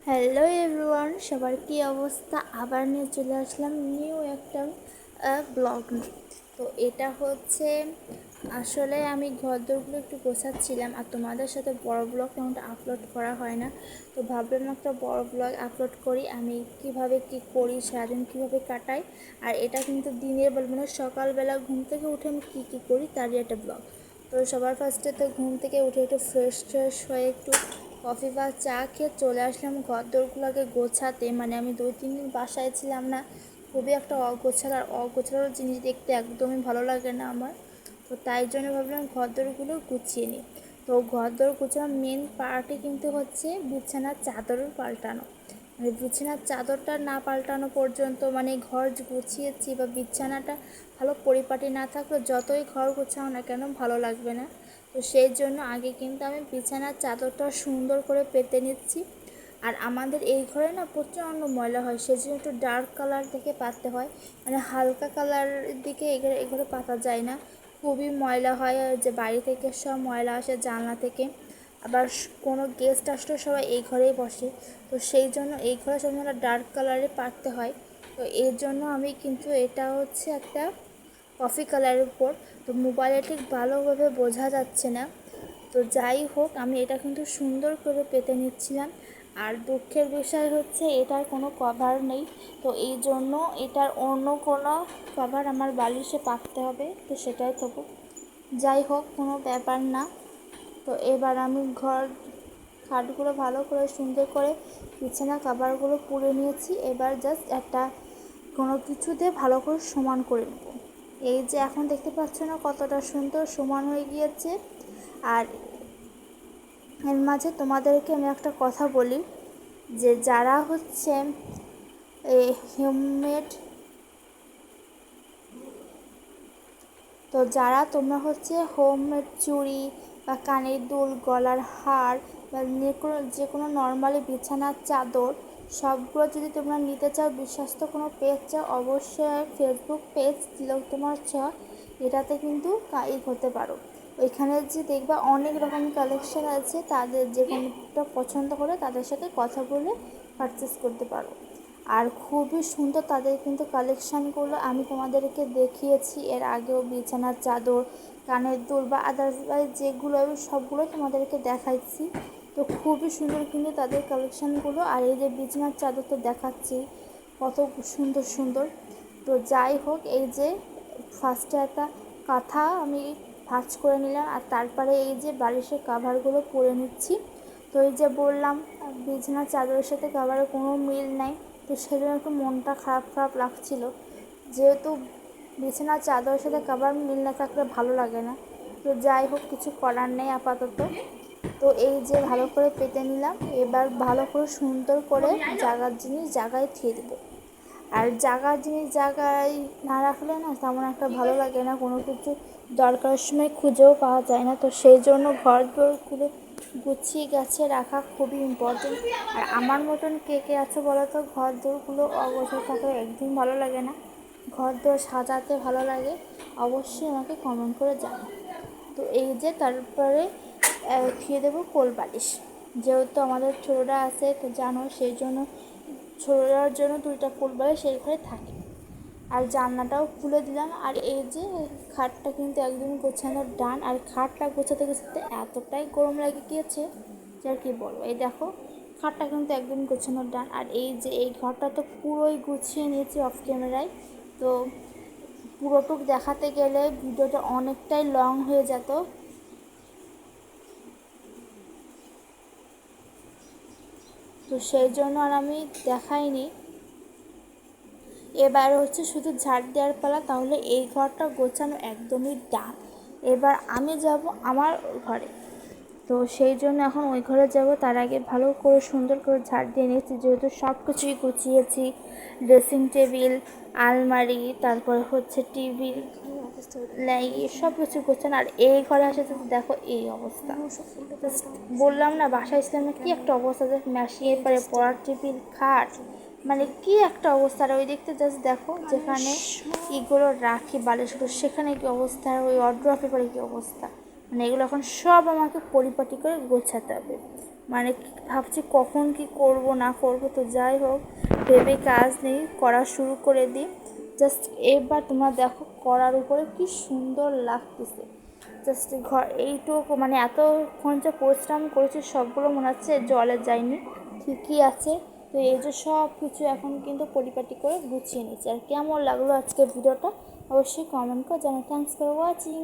Hello everyone, সবার কী অবস্থা? আবার নিয়ে চলে আসলাম নিউ একটা ব্লগ নিয়ে। তো এটা হচ্ছে আসলে আমি ঘরদোরগুলো একটু গোছাচ্ছিলাম, আর তোমাদের সাথে বড় ব্লগ তেমনটা আপলোড করা হয় না। তো ভাবলাম একটা বড় ব্লগ আপলোড করি, আমি কিভাবে কি করি, সারাদিন কীভাবে কাটাই। আর এটা কিন্তু দিনের বেলা, মানে সকালবেলা ঘুম থেকে উঠে আমি কী করি তারই একটা ব্লগ। তো সবার ফার্স্টে তো ঘুম থেকে উঠে একটু ফ্রেশ হয়ে একটু কফি বা চা খেয়ে চলে আসলাম ঘরদোরগুলোকে গোছাতে। মানে আমি 2-3 দিন বাসায় ছিলাম না, খুবই একটা অগোছালো জিনিস দেখতে একদমই ভালো লাগে না আমার। তো তাই জন্য ভাবলাম ঘরদোরগুলো গুছিয়ে নিই। তো ঘরদোর গোছানোর মেন পার্টই কিন্তু হচ্ছে বিছানার চাদর পাল্টানো। মানে বিছানার চাদরটা না পাল্টানো পর্যন্ত, মানে ঘর গুছিয়েছি বা বিছানাটা ভালো পরিপাটি না থাকলে যতই ঘর গোছাও না কেন ভালো লাগবে না। তো সেই জন্য আগে কিন্তু আমি বিছানার চাদরটা সুন্দর করে পেতে নিচ্ছি। আর আমাদের এই ঘরে না প্রচণ্ড ময়লা হয়, সেজন্য একটু ডার্ক কালার দেখে পাততে হয়। মানে হালকা কালারের দিকে এগুলো পাতা যায় না, খুবই ময়লা হয়। আর যে বাড়ি থেকে সব ময়লা আসে জানলা থেকে, আবার কোনো গেস্ট আসলে সবাই এই ঘরেই বসে। তো সেই জন্য এই ঘরে সবসময় ডার্ক কালারে পাততে হয়। তো এর জন্য আমি কিন্তু এটা হচ্ছে একটা কফি কালারের উপর, তো মোবাইলে ঠিক ভালোভাবে বোঝা যাচ্ছে না। তো যাই হোক, আমি এটা কিন্তু সুন্দর করে পেতে নিচ্ছিলাম। আর দুঃখের বিষয় হচ্ছে এটার কোনো কভার নেই, তো এই জন্য এটার অন্য কোনো কভার আমার বালিশে পাততে হবে। তো সেটাই তবু যাই হোক, কোনো ব্যাপার না। তো এবার আমি খাটগুলো ভালো করে সুন্দর করে বিছানা কভারগুলো পুড়ে নিয়েছি। এবার জাস্ট একটা কোনো কিছু দিয়ে ভালো করে সমান করে নেব। এই যে এখন দেখতে পাচ্ছ না কতটা সুন্দর সমান হয়ে গিয়েছে। আর এর মাঝে তোমাদেরকে আমি একটা কথা বলি, যে যারা হচ্ছে এই হোমমেড, তো যারা তোমরা হচ্ছে হোমমেড চুড়ি বা কানের দুল, গলার হার বা যে কোনো নর্মালি বিছানার চাদর সবগুলো যদি তোমরা নিতে চাও, বিশ্বস্ত কোনো পেজ চাও, অবশ্যই ফেসবুক পেজ তিলোত্তমার ছোঁয়া, এটাতে কিন্তু হতে পারো। ওইখানে যে দেখবা অনেক রকম কালেকশান আছে, তাদের যে কোনোটা পছন্দ করে তাদের সাথে কথা বলে পারচেস করতে পারো। আর খুবই সুন্দর তাদের কিন্তু কালেকশানগুলো, আমি তোমাদেরকে দেখিয়েছি এর আগেও। বিছানার চাদর, কানের দুল বা আদার্স যেগুলো সবগুলো তোমাদেরকে দেখাচ্ছি। তো খুবই সুন্দর কিন্তু তাদের কালেকশানগুলো। আর এই যে বিছানার চাদর তো দেখাচ্ছি কত সুন্দর সুন্দর। তো যাই হোক, এই যে ফার্স্টে একটা কাঁথা আমি ভাঁজ করে নিলাম, আর তারপরে এই যে বালিশের কাভারগুলো পরে নিচ্ছি। তো এই যে বললাম বিছানার চাদরের সাথে কাভারের কোনো মিল নাই, তো সেজন্য একটু মনটা খারাপ লাগছিল। যেহেতু বিছানার চাদরের সাথে কাভার মিল না থাকলে ভালো লাগে না। তো যাই হোক, কিছু করার নেই আপাতত। তো এই যে ভালো করে পেতে নিলাম, এবার ভালো করে সুন্দর করে জায়গার জিনিস জায়গায় থিয়ে দেবো। আর জায়গার জিনিস জায়গায় না রাখলে না তেমন একটা ভালো লাগে না, কোনো কিছু দরকারের সময় খুঁজেও পাওয়া যায় না। তো সেই জন্য ঘরগুলো গুছিয়ে গেছে রাখা খুবই ইম্পর্টেন্ট। আর আমার মতন কে কে আছে বলো তো, ঘরদোরগুলো অগোছালো থাকলে একদম ভালো লাগে না, ঘরদোর সাজাতে ভালো লাগে? অবশ্যই আমাকে কমেন্ট করে জানাও। তো এই যে তারপরে উঠিয়ে দেবো কোল বালিশ। যেহেতু আমাদের ছোটোরা আছে তো জানো, সেই জন্য ছোটোর জন্য 2টা কোল বালিশ সেই ঘরে থাকে। আর জানলাটাও খুলে দিলাম। আর এই যে খাটটা কিন্তু একদমই গোছানোর ডান, আর খাটটা গোছাতে গোছাতে এতটাই গরম লাগে গিয়েছে যে আর কি বলবো। এই দেখো, খাটটা কিন্তু একদম গোছানোর ডান। আর এই যে এই ঘরটা তো পুরোই গুছিয়ে নিয়েছি অফ ক্যামেরায়। তো পুরোটুক দেখাতে গেলে ভিডিওটা অনেকটাই লং হয়ে যেত, তো সেই জন্য আর আমি দেখাইনি। এবার হচ্ছে শুধু ঝাড় দেওয়ার পালা, তাহলে এই ঘরটা গোছানো একদমই ডান। এবার আমি যাব আমার ঘরে, তো সেই জন্য এখন ওই ঘরে যাব। তার আগে ভালো করে সুন্দর করে ঝাড় দিয়ে নিয়েছি, যেহেতু সব কিছুই গুছিয়েছি। ড্রেসিং টেবিল, আলমারি, তারপরে হচ্ছে টিভি, সব কিছু গোছানো। আর এই ঘরে আসে তো দেখো এই অবস্থা। বললাম না বাসায় ছিলাম না, কী একটা অবস্থা, যে ম্যাশিংয়ের পরে পড়ার টেবিল, খাট, মানে কি একটা অবস্থা। আর ওই দেখতে জাস্ট দেখো যেখানে এগুলো রাখি বালিশগুলো, সেখানে কী অবস্থা, ওই অড্রফের পরে কী অবস্থা। মানে এগুলো এখন সব আমাকে পরিপাটি করে গোছাতে হবে। মানে ভাবছি কখন কি করব না করব, তো যাই হোক ভেবে কাজ নেই, করা শুরু করে দিই। জাস্ট এবার তোমরা দেখো করার উপরে কি সুন্দর লাগতেছে। জাস্ট ঘর এইটুকু মানে এতক্ষণ যে পরিশ্রম করেছি সবগুলো মনে হচ্ছে জলে যায়নি, ঠিকই আছে। তো এই যে সব কিছু এখন কিন্তু পরিপাটি করে গুছিয়ে নিচ্ছি। আর কেমন লাগলো আজকের ভিডিওটা অবশ্যই কমেন্ট করে জানাও। Thanks for watching.